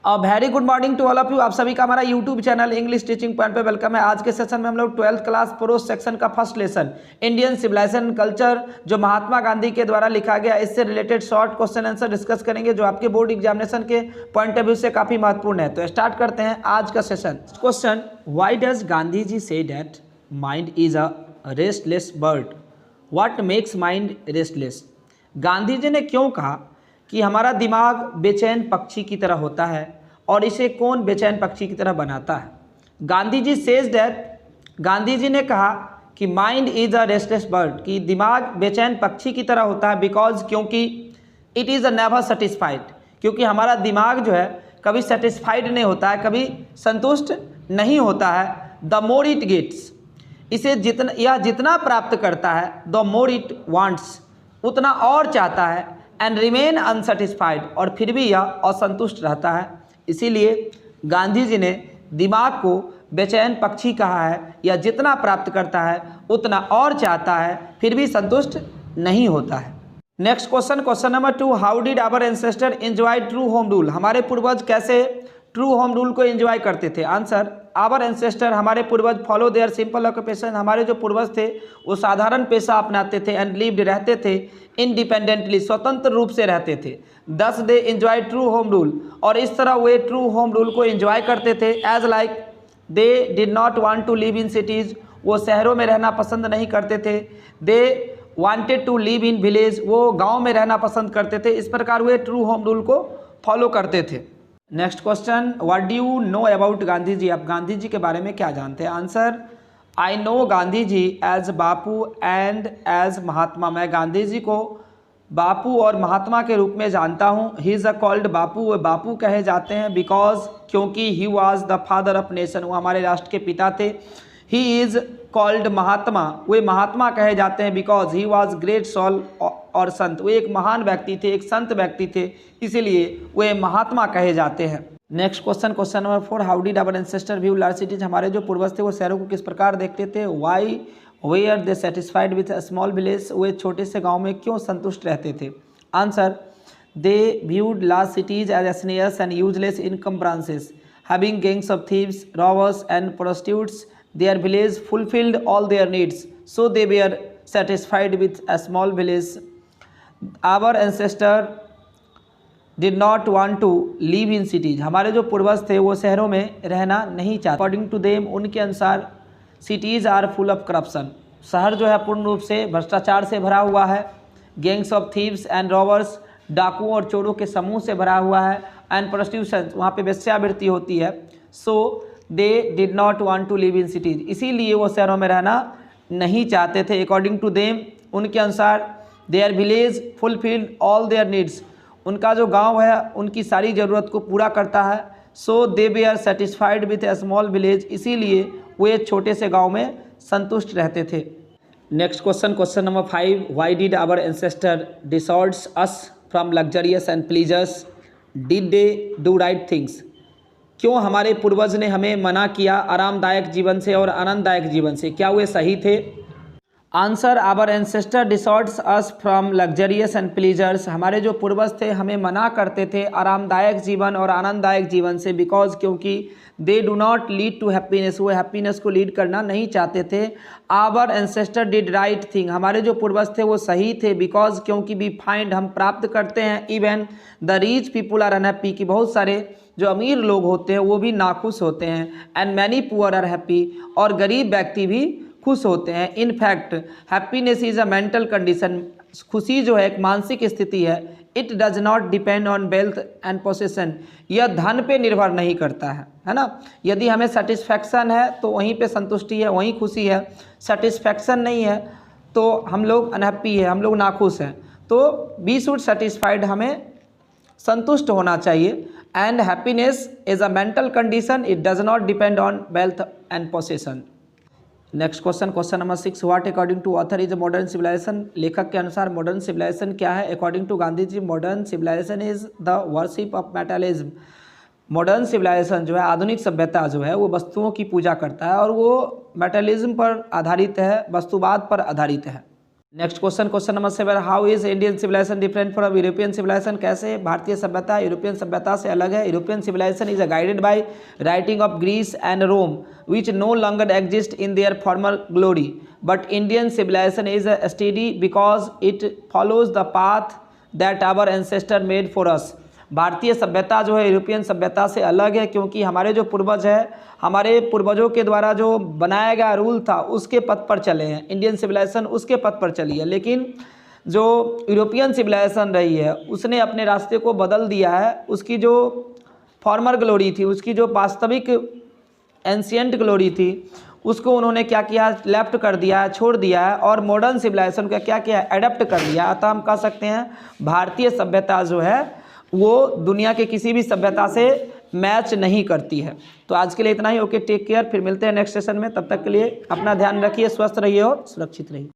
Very good morning to all of you. आप सभी का हमारा YouTube channel English teaching point पे वेलकम है। आज के सेशन में हम लोग 12th क्लास प्रोज सेक्शन का first lesson Indian civilization culture जो महात्मा गांधी के द्वारा लिखा गया, इससे related short question answer discuss करेंगे जो आपके बोर्ड एग्जामिनेशन के पॉइंट ऑफ व्यू से काफ़ी महत्वपूर्ण है। तो स्टार्ट करते हैं आज का session. Question, why does Gandhi ji say that mind is a restless bird? What makes mind restless? Gandhi ji ने क्यों कहा कि हमारा दिमाग बेचैन पक्षी की तरह होता है और इसे कौन बेचैन पक्षी की तरह बनाता है? गांधी जी सेज दैट, गांधी जी ने कहा कि mind is a restless bird, कि दिमाग बेचैन पक्षी की तरह होता है बिकॉज क्योंकि it is a never satisfied, क्योंकि हमारा दिमाग जो है कभी सेटिस्फाइड नहीं होता है, कभी संतुष्ट नहीं होता है। द मोर इट गेट्स, इसे जितना प्राप्त करता है, द मोर इट वांट्स, उतना और चाहता है, एंड रिमेन अनसेटिस्फाइड, और फिर भी यह असंतुष्ट रहता है। इसीलिए गांधी जी ने दिमाग को बेचैन पक्षी कहा है, या जितना प्राप्त करता है उतना और चाहता है, फिर भी संतुष्ट नहीं होता है। Next question, question number 2, how did our ancestor enjoy true home rule? हमारे पूर्वज कैसे ट्रू होम रूल को एंजॉय करते थे? आंसर, आवर एंसेस्टर, हमारे पूर्वज, फॉलो देयर सिंपल ऑक्यूपेशन, हमारे जो पूर्वज थे वो साधारण पेशा अपनाते थे, एंड लिव्ड, रहते थे, इंडिपेंडेंटली, स्वतंत्र रूप से रहते थे। Thus they enjoy true home rule, और इस तरह वे ट्रू होम रूल को एंजॉय करते थे। As like they did not want to live in cities, वो शहरों में रहना पसंद नहीं करते थे। They wanted to live in village, वो गाँव में रहना पसंद करते थे। इस प्रकार वे ट्रू होम रूल को फॉलो करते थे। Next question, what do you know about Gandhi जी? आप गांधी जी के बारे में क्या जानते हैं? Answer, I know Gandhi ji as Bapu and as Mahatma. मैं गांधी जी को बापू और महात्मा के रूप में जानता हूँ। ही इज़ अ कॉल्ड बापू, वो बापू कहे जाते हैं बिकॉज क्योंकि he was the father of nation, वो हमारे राष्ट्र के पिता थे। ही इज़ कॉल्ड महात्मा, वे महात्मा कहे जाते हैं because he was great soul और संत, वे एक महान व्यक्ति थे, एक संत व्यक्ति थे, इसीलिए वे महात्मा कहे जाते हैं। Next question, question number 4, how did our ancestor view large cities? हमारे जो पूर्वज थे वो शहरों को किस प्रकार देखते थे? Why were they satisfied with a small village, वे छोटे से गाँव में क्यों संतुष्ट रहते थे? Answer, they viewed large cities as snares and useless encumbrances, having gangs of thieves, robbers and prostitutes. Their village fulfilled all their needs, so they were satisfied with a small village. Our ancestor did not want to live in cities. हमारे जो पूर्वज थे वो शहरों में रहना नहीं चाहते। According to them, उनके अनुसार cities are full of corruption. शहर जो है पूर्ण रूप से भ्रष्टाचार से भरा हुआ है। Gangs of thieves and robbers, डाकुओं और चोरों के समूह से भरा हुआ है। And prostitution, वहाँ पे वेश्यावृत्ति होती है। So they did not want to live in cities, इसीलिए वो शहरों में रहना नहीं चाहते थे। अकॉर्डिंग टू देम, उनके अनुसार, their village fulfilled all there needs, उनका जो गांव है उनकी सारी ज़रूरत को पूरा करता है। सो दे वे are satisfied with a small village, इसीलिए वे छोटे से गाँव में संतुष्ट रहते थे। Next question, question number 5, why did our ancestors dissuaded us from luxurious and pleasures? Did they do right things? क्यों हमारे पूर्वज ने हमें मना किया आरामदायक जीवन से और आनंददायक जीवन से? क्या वे सही थे? Answer, our ancestors dissuaded us from luxurious and pleasures, हमारे जो पूर्वज थे हमें मना करते थे आरामदायक जीवन और आनंददायक जीवन से, बिकॉज क्योंकि they do not lead to happiness, वो हैप्पीनेस को लीड करना नहीं चाहते थे। Our ancestor did right thing, हमारे जो पूर्वज थे वो सही थे, बिकॉज क्योंकि वी फाइंड, हम प्राप्त करते हैं, even the rich people are unhappy, कि बहुत सारे जो अमीर लोग होते हैं वो भी नाखुश होते हैं। And many poor are happy, और गरीब व्यक्ति भी खुश होते हैं। In fact happiness is a mental condition, खुशी जो है एक मानसिक स्थिति है। It does not depend on wealth and possession, यह धन पे निर्भर नहीं करता है ना। यदि हमें सेटिस्फैक्शन है तो वहीं पे संतुष्टि है, वहीं खुशी है। सेटिस्फैक्शन नहीं है तो हम लोग अनहैप्पी है, हम लोग नाखुश हैं। तो बी शुड सेटिस्फाइड, हमें संतुष्ट होना चाहिए। And happiness is a mental condition, it does not depend on wealth and possession. Next question, question number 6, what according to author is modern civilization? लेखक के अनुसार मॉडर्न सिविलाइजेशन क्या है? According to Gandhi ji, modern civilization is the worship of materialism. Modern civilization जो है, आधुनिक सभ्यता जो है, वो वस्तुओं की पूजा करता है और वो मेटलिज्म पर आधारित है, वस्तुवाद पर आधारित है। Next question, question number 7, how is Indian civilisation different from European civilisation? कैसे भारतीय सभ्यता यूरोपियन सभ्यता से अलग है? European civilisation is guided by writing of Greece and Rome which no longer exist in their former glory, but Indian civilisation is study because it follows the path that our ancestor made for us. भारतीय सभ्यता जो है European सभ्यता से अलग है क्योंकि हमारे जो पूर्वज है, हमारे पूर्वजों के द्वारा जो बनाया गया रूल था उसके पथ पर चले हैं। इंडियन सिविलाइजेशन उसके पथ पर चली है, लेकिन जो यूरोपियन सिविलाइजेशन रही है उसने अपने रास्ते को बदल दिया है। उसकी जो फॉर्मर ग्लोरी थी, उसकी जो वास्तविक एंशियंट ग्लोरी थी, उसको उन्होंने क्या किया, लेफ्ट कर दिया है, छोड़ दिया है, और मॉडर्न सिविलाइजेशन का क्या किया, एडप्ट कर दिया। अतः हम कह सकते हैं भारतीय सभ्यता जो है वो दुनिया के किसी भी सभ्यता से मैच नहीं करती है। तो आज के लिए इतना ही। ओके, टेक केयर, फिर मिलते हैं नेक्स्ट सेशन में। तब तक के लिए अपना ध्यान रखिए, स्वस्थ रहिए और सुरक्षित रहिए।